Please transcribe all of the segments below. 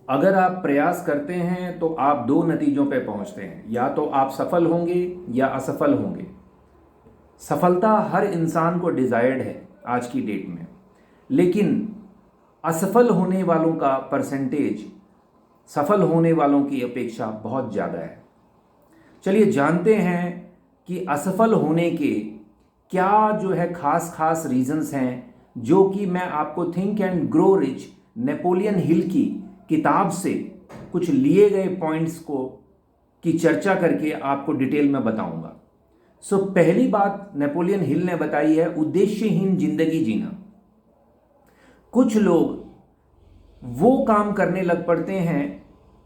अगर आप प्रयास करते हैं तो आप दो नतीजों पर पहुंचते हैं, या तो आप सफल होंगे या असफल होंगे। सफलता हर इंसान को डिजायर्ड है आज की डेट में, लेकिन असफल होने वालों का परसेंटेज सफल होने वालों की अपेक्षा बहुत ज़्यादा है। चलिए जानते हैं कि असफल होने के क्या जो है खास खास रीजंस हैं, जो कि मैं आपको think and grow rich Napoleon Hill की किताब से कुछ लिए गए पॉइंट्स को की चर्चा करके आपको डिटेल में बताऊंगा। पहली बात नेपोलियन हिल ने बताई है उद्देश्यहीन जिंदगी जीना। कुछ लोग वो काम करने लग पड़ते हैं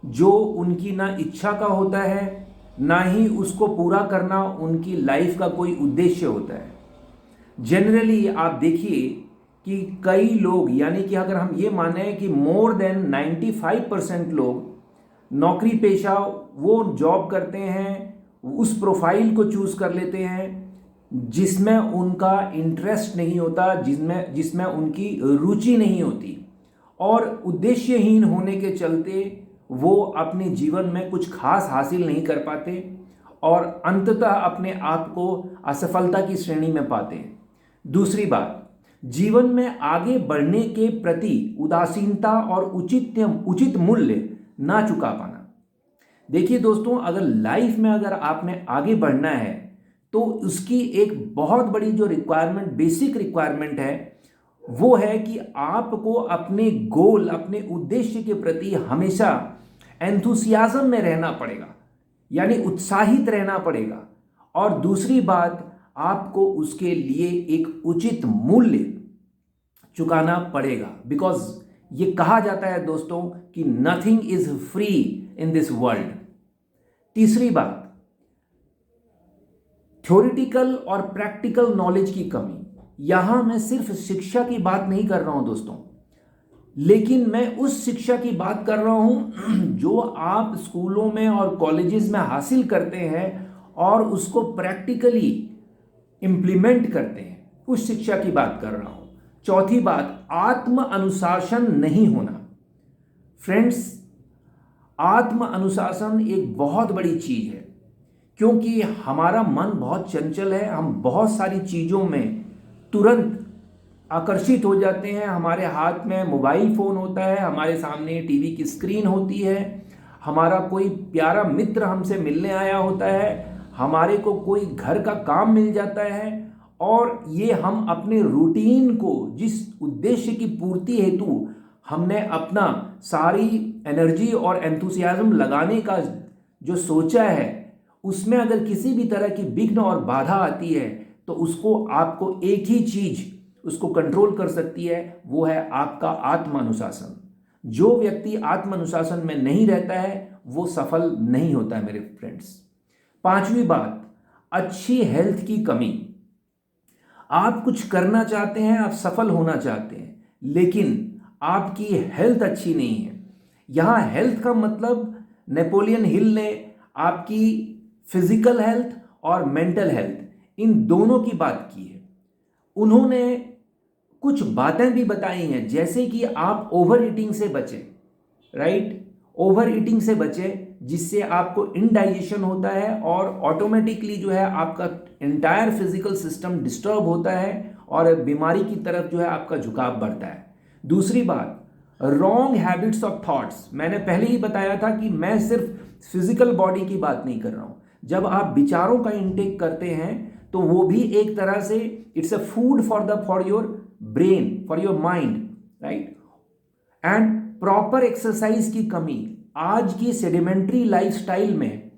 जो उनकी ना इच्छा का होता है, ना ही उसको पूरा करना उनकी लाइफ का कोई उद्देश्य होता है। जनरली आप देखिए कि कई लोग, यानी कि अगर हम ये माने कि मोर देन 95% लोग नौकरी पेशा वो जॉब करते हैं, उस प्रोफाइल को चूज कर लेते हैं जिसमें उनका इंटरेस्ट नहीं होता, जिसमें जिसमें उनकी रुचि नहीं होती, और उद्देश्यहीन होने के चलते वो अपने जीवन में कुछ खास हासिल नहीं कर पाते और अंततः अपने आप को असफलता की श्रेणी में पाते हैं। दूसरी बात, जीवन में आगे बढ़ने के प्रति उदासीनता और उचित मूल्य ना चुका पाना। देखिए दोस्तों, अगर लाइफ में अगर आपने आगे बढ़ना है तो उसकी एक बहुत बड़ी जो रिक्वायरमेंट, बेसिक रिक्वायरमेंट है, वो है कि आपको अपने गोल, अपने उद्देश्य के प्रति हमेशा एंथुसियाज्म में रहना पड़ेगा, यानी उत्साहित रहना पड़ेगा। और दूसरी बात, आपको उसके लिए एक उचित मूल्य चुकाना पड़ेगा, बिकॉज ये कहा जाता है दोस्तों कि nothing is free in this world. तीसरी बात, थ्योरेटिकल और प्रैक्टिकल नॉलेज की कमी। यहां मैं सिर्फ शिक्षा की बात नहीं कर रहा हूं दोस्तों, लेकिन मैं उस शिक्षा की बात कर रहा हूं जो आप स्कूलों में और कॉलेजेस में हासिल करते हैं और उसको प्रैक्टिकली इंप्लीमेंट करते हैं, उस शिक्षा की बात कर रहा हूं। चौथी बात, आत्म अनुशासन नहीं होना। फ्रेंड्स, आत्म अनुशासन एक बहुत बड़ी चीज है, क्योंकि हमारा मन बहुत चंचल है। हम बहुत सारी चीजों में तुरंत आकर्षित हो जाते हैं। हमारे हाथ में मोबाइल फोन होता है, हमारे सामने टीवी की स्क्रीन होती है, हमारा कोई प्यारा मित्र हमसे मिलने आया होता है, हमारे को कोई घर का काम मिल जाता है, और ये हम अपने रूटीन को, जिस उद्देश्य की पूर्ति हेतु हमने अपना सारी एनर्जी और एंथुसियाज्म लगाने का जो सोचा है, उसमें अगर किसी भी तरह की विघ्न और बाधा आती है तो उसको, आपको एक ही चीज उसको कंट्रोल कर सकती है, वो है आपका आत्म अनुशासन। जो व्यक्ति आत्म अनुशासन में नहीं रहता है वो सफल नहीं होता है मेरे फ्रेंड्स। पांचवी बात, अच्छी हेल्थ की कमी। आप कुछ करना चाहते हैं, आप सफल होना चाहते हैं, लेकिन आपकी हेल्थ अच्छी नहीं है। यहां हेल्थ का मतलब नेपोलियन हिल ने आपकी फिजिकल हेल्थ और मेंटल हेल्थ, इन दोनों की बात की है। उन्होंने कुछ बातें भी बताई हैं, जैसे कि आप ओवर ईटिंग से बचें, राइट, ओवर ईटिंग से बचें, जिससे आपको इनडाइजेशन होता है और ऑटोमेटिकली जो है आपका एंटायर फिजिकल सिस्टम डिस्टर्ब होता है और बीमारी की तरफ जो है आपका झुकाव बढ़ता है। दूसरी बात, रॉन्ग हैबिट्स ऑफ थॉट्स। मैंने पहले ही बताया था कि मैं सिर्फ फिजिकल बॉडी की बात नहीं कर रहा हूं। जब आप विचारों का इंटेक करते हैं तो वो भी एक तरह से it's a food for your brain, for your mind, right. And proper exercise की कमी। आज की सेडिमेंट्री लाइफस्टाइल में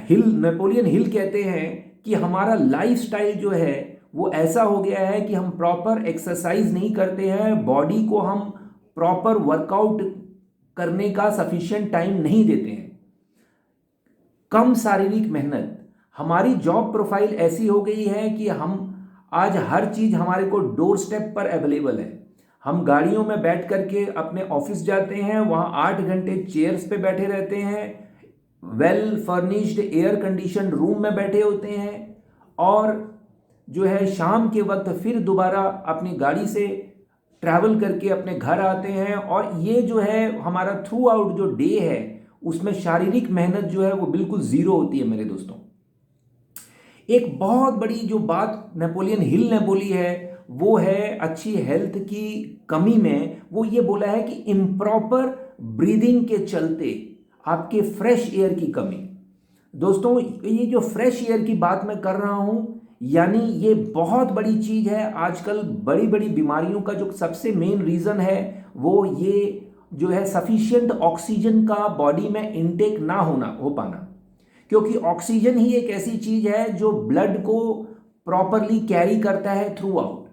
नेपोलियन हिल कहते हैं कि हमारा लाइफस्टाइल जो है वो ऐसा हो गया है कि हम प्रॉपर एक्सरसाइज नहीं करते हैं, बॉडी को हम प्रॉपर वर्कआउट करने का सफिशिएंट टाइम नहीं देते हैं, कम शारीरिक मेहनत। हमारी जॉब प्रोफाइल ऐसी हो गई है कि हम आज हर चीज हमारे को डोर स्टेप पर अवेलेबल है। हम गाड़ियों में बैठ करके अपने ऑफिस जाते हैं, वहां 8 घंटे चेयर्स पे बैठे रहते हैं, well furnished air condition room में बैठे होते हैं, और जो है शाम के वक्त फिर दोबारा अपनी गाड़ी से ट्रैवल करके अपने घर आते हैं, और ये जो है हमारा थ्रू आउट जो डे है उसमें शारीरिक मेहनत जो है वो बिल्कुल ज़ीरो होती है मेरे दोस्तों। एक बहुत बड़ी जो बात नेपोलियन हिल ने बोली है वो है अच्छी हेल्थ की कमी में। वो ये बोला है कि इम्प्रॉपर ब्रीदिंग के चलते आपके फ्रेश एयर की कमी। दोस्तों ये जो फ्रेश एयर की बात मैं कर रहा हूं, यानी ये बहुत बड़ी चीज है। आजकल बड़ी बड़ी बीमारियों का जो सबसे मेन रीजन है वो ये जो है सफिशिएंट ऑक्सीजन का बॉडी में इनटेक ना हो पाना, क्योंकि ऑक्सीजन ही एक ऐसी चीज है जो ब्लड को प्रॉपरली कैरी करता है थ्रू आउट।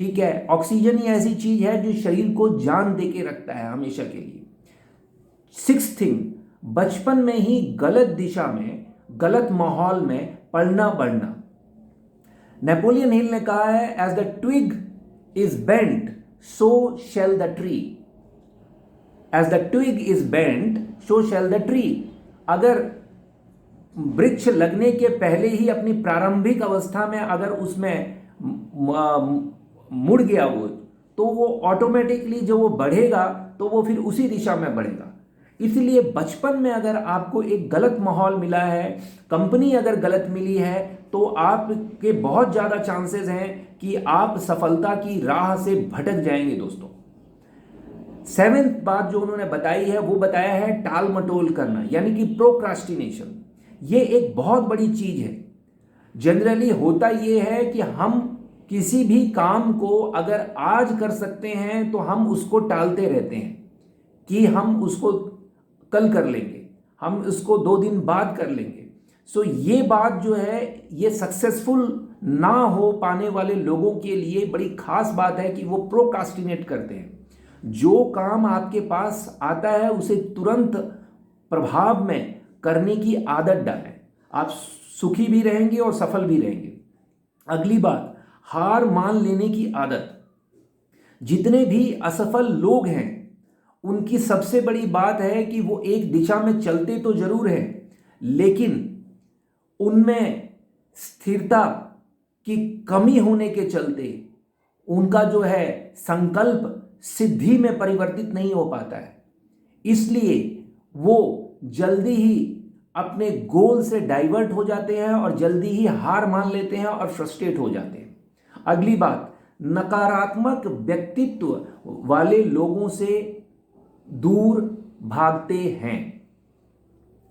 ठीक है, ऑक्सीजन ही ऐसी चीज है जो शरीर को जान दे के रखता है हमेशा के लिए। सिक्स्थ थिंग, बचपन में ही गलत दिशा में गलत माहौल में पलना बढ़ना। नेपोलियन हिल ने कहा है as the twig is bent so shall the tree. As the twig is bent so shall the tree. अगर वृक्ष लगने के पहले ही अपनी प्रारंभिक अवस्था में अगर उसमें मुड़ गया वो, तो वो ऑटोमेटिकली जो वो बढ़ेगा तो वो फिर उसी दिशा में बढ़ेगा। इसलिए बचपन में अगर आपको एक गलत माहौल मिला है, कंपनी अगर गलत मिली है, तो आपके बहुत ज़्यादा चांसेस हैं कि आप सफलता की राह से भटक जाएंगे दोस्तों। सेवेंथ बात जो उन्होंने बताई है वो बताया है टाल मटोल करना, यानी कि प्रोक्रास्टिनेशन। ये एक बहुत बड़ी चीज है। जनरली होता ये है कि हम किसी भी काम को अगर आज कर सकते हैं तो हम उसको टालते रहते हैं कि हम उसको कल कर लेंगे, हम उसको 2 दिन बाद कर लेंगे। सो ये बात जो है ये सक्सेसफुल ना हो पाने वाले लोगों के लिए बड़ी खास बात है कि वो प्रोक्रास्टिनेट करते हैं। जो काम आपके पास आता है उसे तुरंत प्रभाव में करने की आदत डालें, आप सुखी भी रहेंगे और सफल भी रहेंगे। अगली बात, हार मान लेने की आदत। जितने भी असफल लोग हैं उनकी सबसे बड़ी बात है कि वो एक दिशा में चलते तो जरूर हैं, लेकिन उनमें स्थिरता की कमी होने के चलते उनका जो है संकल्प सिद्धि में परिवर्तित नहीं हो पाता है। इसलिए वो जल्दी ही अपने गोल से डाइवर्ट हो जाते हैं और जल्दी ही हार मान लेते हैं और फ्रस्ट्रेट हो जाते हैं। अगली बात, नकारात्मक व्यक्तित्व वाले लोगों से दूर भागते हैं।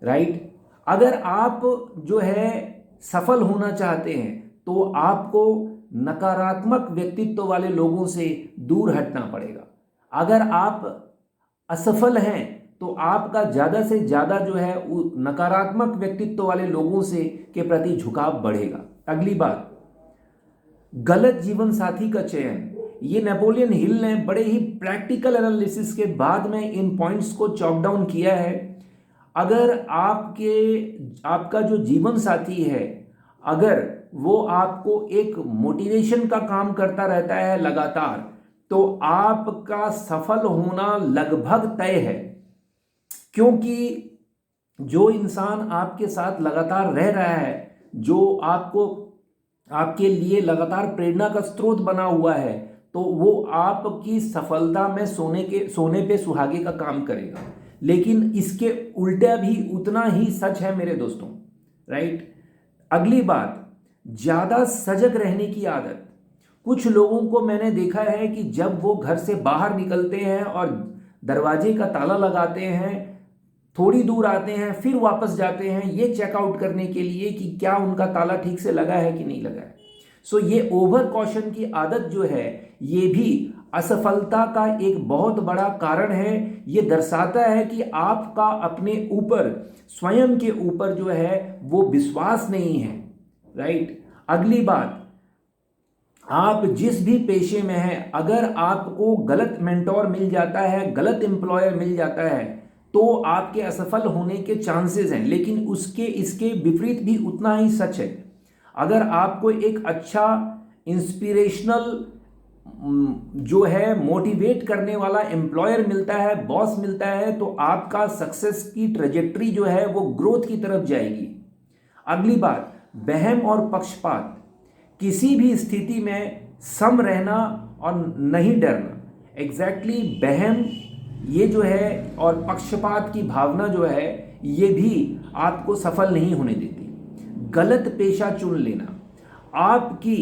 राइट, अगर आप जो है सफल होना चाहते हैं तो आपको नकारात्मक व्यक्तित्व वाले लोगों से दूर हटना पड़ेगा। अगर आप असफल हैं तो आपका ज़्यादा से ज़्यादा जो है नकारात्मक व्यक्तित्व वाले लोगों से के प्रति झुकाव बढ़ेगा। अगली बात, गलत जीवन साथी का चयन। ये नेपोलियन हिल ने बड़े ही प्रैक्टिकल एनालिसिस के बाद में इन पॉइंट्स को चॉक डाउन किया है। अगर आपका जो जीवन साथी है, अगर वो आपको एक मोटिवेशन का काम करता रहता है लगातार, तो आपका सफल होना लगभग तय है। क्योंकि जो इंसान आपके साथ लगातार रह रहा है, जो आपके लिए लगातार प्रेरणा का स्रोत बना हुआ है, तो वो आपकी सफलता में सोने पे सुहागे का काम करेगा। लेकिन इसके उल्टा भी उतना ही सच है मेरे दोस्तों। राइट, अगली बात, ज़्यादा सजग रहने की आदत। कुछ लोगों को मैंने देखा है कि जब वो घर से बाहर निकलते हैं और दरवाजे का ताला लगाते हैं, थोड़ी दूर आते हैं, फिर वापस जाते हैं ये चेकआउट करने के लिए कि क्या उनका ताला ठीक से लगा है कि नहीं लगा है। सो ये ओवर कॉशन की आदत जो है ये भी असफलता का एक बहुत बड़ा कारण है। ये दर्शाता है कि आपका अपने ऊपर, स्वयं के ऊपर जो है वो विश्वास नहीं है। राइट, अगली बात, आप जिस भी पेशे में हैं, अगर आपको गलत मेंटोर मिल जाता है, गलत एम्प्लॉयर मिल जाता है, तो आपके असफल होने के चांसेस हैं। लेकिन इसके विपरीत भी उतना ही सच है। अगर आपको एक अच्छा इंस्पिरेशनल जो है मोटिवेट करने वाला एम्प्लॉयर मिलता है, बॉस मिलता है, तो आपका सक्सेस की ट्रेजेक्ट्री जो है वो ग्रोथ की तरफ जाएगी। अगली बात, वहम और पक्षपात। किसी भी स्थिति में सम रहना और नहीं डरना। एग्जैक्टली बहम ये जो है और पक्षपात की भावना जो है ये भी आपको सफल नहीं होने देती। गलत पेशा चुन लेना, आपकी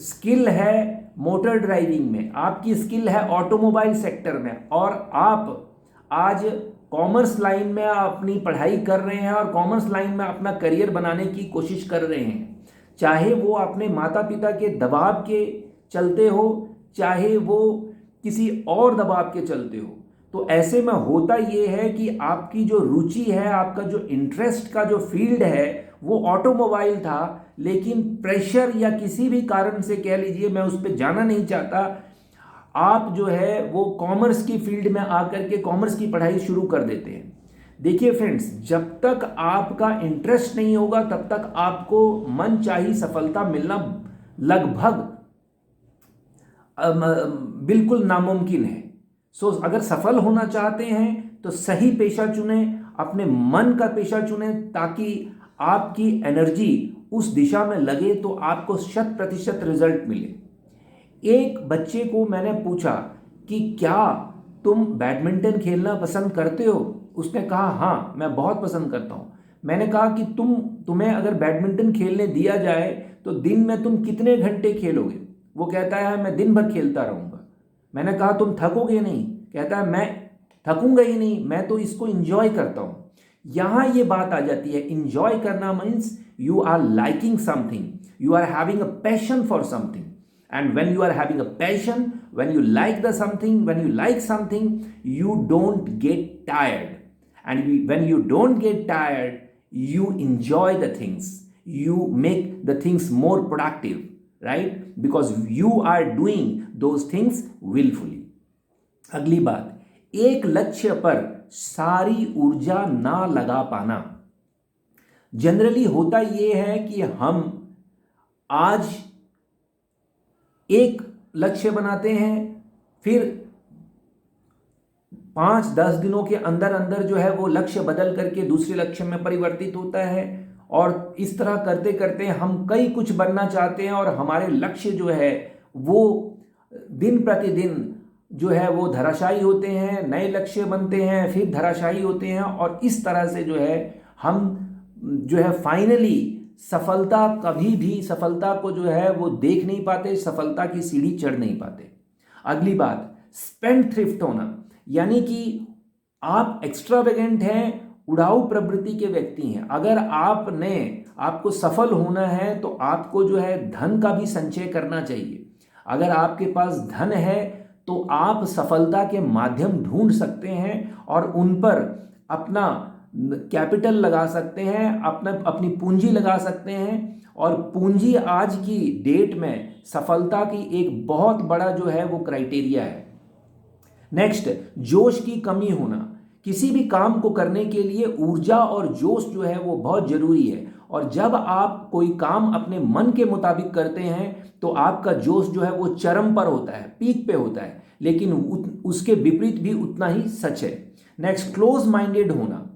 स्किल है मोटर ड्राइविंग में, आपकी स्किल है ऑटोमोबाइल सेक्टर में, और आप आज कॉमर्स लाइन में अपनी पढ़ाई कर रहे हैं और कॉमर्स लाइन में अपना करियर बनाने की कोशिश कर रहे हैं, चाहे वो अपने माता पिता के दबाव के चलते हो, चाहे वो किसी और दबाव के चलते हो। तो ऐसे में होता ये है कि आपकी जो रुचि है, आपका जो इंटरेस्ट का जो फील्ड है वो ऑटोमोबाइल था, लेकिन प्रेशर या किसी भी कारण से कह लीजिए, मैं उस पर जाना नहीं चाहता, आप जो है वो कॉमर्स की फील्ड में आकर के कॉमर्स की पढ़ाई शुरू कर देते हैं। देखिए फ्रेंड्स, जब तक आपका इंटरेस्ट नहीं होगा तब तक आपको मनचाही सफलता मिलना लगभग बिल्कुल नामुमकिन है। सो अगर सफल होना चाहते हैं तो सही पेशा चुने, अपने मन का पेशा चुने, ताकि आपकी एनर्जी उस दिशा में लगे तो आपको 100% रिजल्ट मिले। एक बच्चे को मैंने पूछा कि क्या तुम बैडमिंटन खेलना पसंद करते हो? उसने कहा हाँ, मैं बहुत पसंद करता हूँ। मैंने कहा कि तुम्हें अगर बैडमिंटन खेलने दिया जाए तो दिन में तुम कितने घंटे खेलोगे? वो कहता है मैं दिन भर खेलता रहूँगा। मैंने कहा तुम थकोगे नहीं? कहता है मैं थकूंगा ही नहीं, मैं तो इसको इंजॉय करता हूँ। यहाँ ये बात आ जाती है, इंजॉय करना means you are liking something, you are having a passion for something, and when you are having a passion, when you like something, you don't get tired, and when you don't get tired, you enjoy the things, you make the things more productive, right? Because you are doing those things willfully. अगली बात, एक लक्ष्य पर सारी ऊर्जा ना लगा पाना। जनरली होता यह है कि हम आज एक लक्ष्य बनाते हैं, फिर 5-10 दिनों के अंदर अंदर जो है वो लक्ष्य बदल करके दूसरे लक्ष्य में परिवर्तित होता है, और इस तरह करते करते हम कई कुछ बनना चाहते हैं और हमारे लक्ष्य जो है वो दिन प्रतिदिन जो है वो धराशायी होते हैं, नए लक्ष्य बनते हैं, फिर धराशायी होते हैं, और इस तरह से जो है हम जो है फाइनली कभी भी सफलता को जो है वो देख नहीं पाते, सफलता की सीढ़ी चढ़ नहीं पाते। अगली बात, स्पेंड थ्रिफ्ट होना, यानी कि आप एक्स्ट्रावेगेंट हैं, उड़ाऊ प्रवृत्ति के व्यक्ति हैं। अगर आपको सफल होना है तो आपको जो है धन का भी संचय करना चाहिए। अगर आपके पास धन है तो आप सफलता के माध्यम ढूंढ सकते हैं और उन पर अपना कैपिटल लगा सकते हैं, अपनी पूंजी लगा सकते हैं, और पूंजी आज की डेट में सफलता की एक बहुत बड़ा जो है वो क्राइटेरिया है। नेक्स्ट, जोश की कमी होना। किसी भी काम को करने के लिए ऊर्जा और जोश जो है वो बहुत जरूरी है, और जब आप कोई काम अपने मन के मुताबिक करते हैं तो आपका जोश जो है वो चरम पर होता है, पीक पे होता है, लेकिन उसके विपरीत भी उतना ही सच है। नेक्स्ट, क्लोज माइंडेड होना।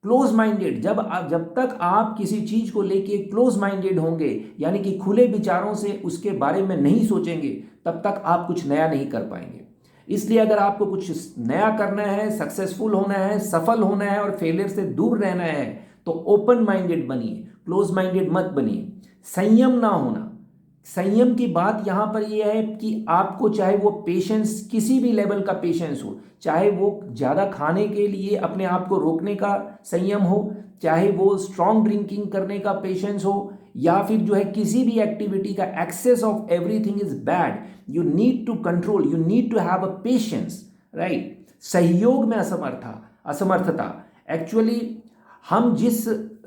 क्लोज माइंडेड, जब तक आप किसी चीज को लेके क्लोज माइंडेड होंगे, यानी कि खुले विचारों से उसके बारे में नहीं सोचेंगे, तब तक आप कुछ नया नहीं कर पाएंगे। इसलिए अगर आपको कुछ नया करना है, सक्सेसफुल होना है, सफल होना है और फेलियर से दूर रहना है तो ओपन माइंडेड बनिए, क्लोज माइंडेड मत बनिए। संयम ना होना, संयम की बात यहाँ पर यह है कि आपको चाहे वो पेशेंस, किसी भी लेवल का पेशेंस हो, चाहे वो ज़्यादा खाने के लिए अपने आप को रोकने का संयम हो, चाहे वो स्ट्रॉन्ग ड्रिंकिंग करने का पेशेंस हो, या फिर जो है किसी भी एक्टिविटी का excess of everything is bad, you need to control, you need to have a patience, right. सहयोग में असमर्थता, एक्चुअली हम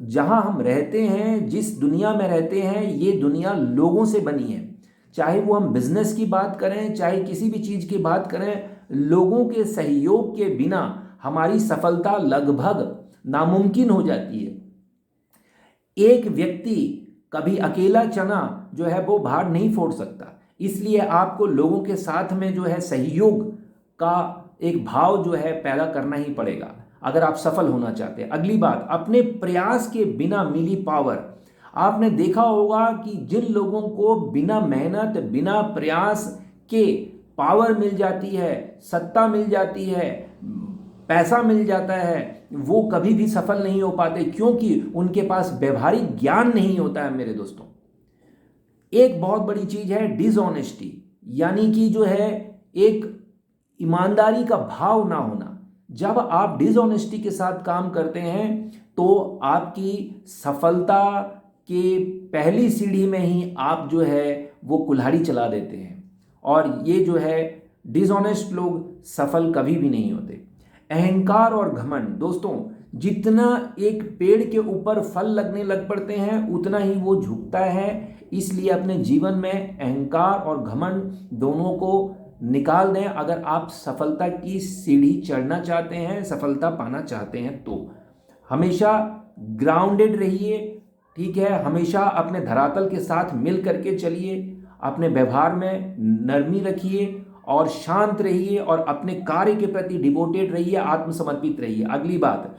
जहां हम रहते हैं, जिस दुनिया में रहते हैं, ये दुनिया लोगों से बनी है। चाहे वो हम बिजनेस की बात करें, चाहे किसी भी चीज की बात करें, लोगों के सहयोग के बिना हमारी सफलता लगभग नामुमकिन हो जाती है। एक व्यक्ति कभी अकेला चना जो है वो भार नहीं फोड़ सकता, इसलिए आपको लोगों के साथ में जो है सहयोग का एक भाव जो है पैदा करना ही पड़ेगा अगर आप सफल होना चाहते हैं। अगली बात, अपने प्रयास के बिना मिली पावर। आपने देखा होगा कि जिन लोगों को बिना मेहनत, बिना प्रयास के पावर मिल जाती है, सत्ता मिल जाती है, पैसा मिल जाता है, वो कभी भी सफल नहीं हो पाते, क्योंकि उनके पास व्यवहारिक ज्ञान नहीं होता है मेरे दोस्तों। एक बहुत बड़ी चीज है डिसऑनेस्टी, यानी कि जो है एक ईमानदारी का भाव ना होना। जब आप डिसऑनेस्टी के साथ काम करते हैं तो आपकी सफलता के पहली सीढ़ी में ही आप जो है वो कुल्हाड़ी चला देते हैं, और ये जो है डिसऑनेस्ट लोग सफल कभी भी नहीं होते। अहंकार और घमंड दोस्तों, जितना एक पेड़ के ऊपर फल लगने लग पड़ते हैं उतना ही वो झुकता है, इसलिए अपने जीवन में अहंकार और घमंड दोनों को निकाल दें। अगर आप सफलता की सीढ़ी चढ़ना चाहते हैं, सफलता पाना चाहते हैं, तो हमेशा ग्राउंडेड रहिए, ठीक है, हमेशा अपने धरातल के साथ मिल करके चलिए, अपने व्यवहार में नरमी रखिए और शांत रहिए और अपने कार्य के प्रति डिवोटेड रहिए, आत्मसमर्पित रहिए। अगली बात,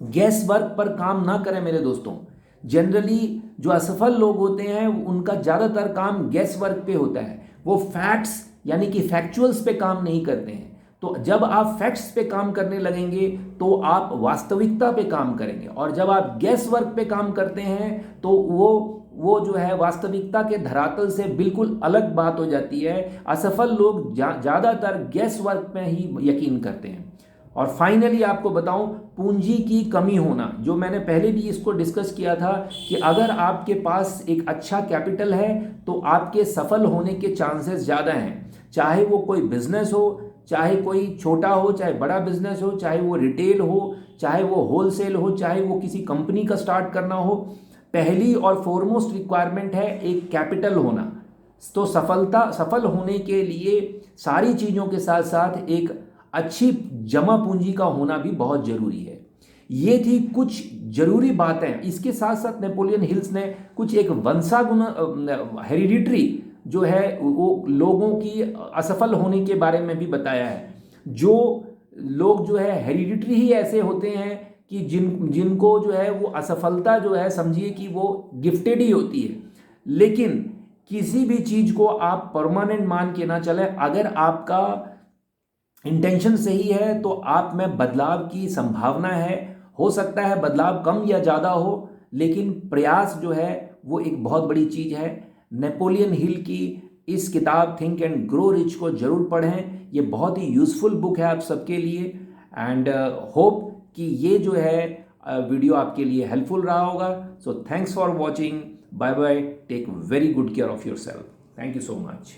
गैस वर्क पर काम ना करें मेरे दोस्तों। जनरली जो असफल लोग होते हैं उनका ज़्यादातर काम गैस वर्क पे होता है, वो फैक्ट्स यानी कि फैक्चुअल्स पे काम नहीं करते हैं। तो जब आप फैक्ट्स पे काम करने लगेंगे तो आप वास्तविकता पे काम करेंगे, और जब आप गैस वर्क पे काम करते हैं तो वो जो है वास्तविकता के धरातल से बिल्कुल अलग बात हो जाती है। असफल लोग ज़्यादातर गैस वर्क में ही यकीन करते हैं। और फाइनली आपको बताऊं, पूंजी की कमी होना, जो मैंने पहले भी इसको डिस्कस किया था कि अगर आपके पास एक अच्छा कैपिटल है तो आपके सफल होने के चांसेस ज़्यादा हैं। चाहे वो कोई बिजनेस हो, चाहे कोई छोटा हो, चाहे बड़ा बिजनेस हो, चाहे वो रिटेल हो, चाहे वो होलसेल हो, चाहे वो किसी कंपनी का स्टार्ट करना हो, पहली और फॉरमोस्ट रिक्वायरमेंट है एक कैपिटल होना। तो सफल होने के लिए सारी चीज़ों के साथ साथ एक अच्छी जमा पूंजी का होना भी बहुत जरूरी है। ये थी कुछ जरूरी बातें। इसके साथ साथ नेपोलियन हिल्स ने कुछ एक वंशागुण हेरिडिटरी जो है वो लोगों की असफल होने के बारे में भी बताया है। जो लोग जो है हेरिडिटरी ही ऐसे होते हैं कि जिनको जो है वो असफलता जो है समझिए कि वो गिफ्टेड ही होती है। लेकिन किसी भी चीज़ को आप परमानेंट मान के ना चले। अगर आपका इंटेंशन सही है तो आप में बदलाव की संभावना है। हो सकता है बदलाव कम या ज़्यादा हो, लेकिन प्रयास जो है वो एक बहुत बड़ी चीज़ है। नेपोलियन हिल की इस किताब थिंक एंड ग्रो रिच को जरूर पढ़ें। ये बहुत ही यूज़फुल बुक है आप सबके लिए, एंड होप कि ये जो है वीडियो आपके लिए हेल्पफुल रहा होगा। So thanks for watching, bye bye, take very good care of yourself, thank you so much.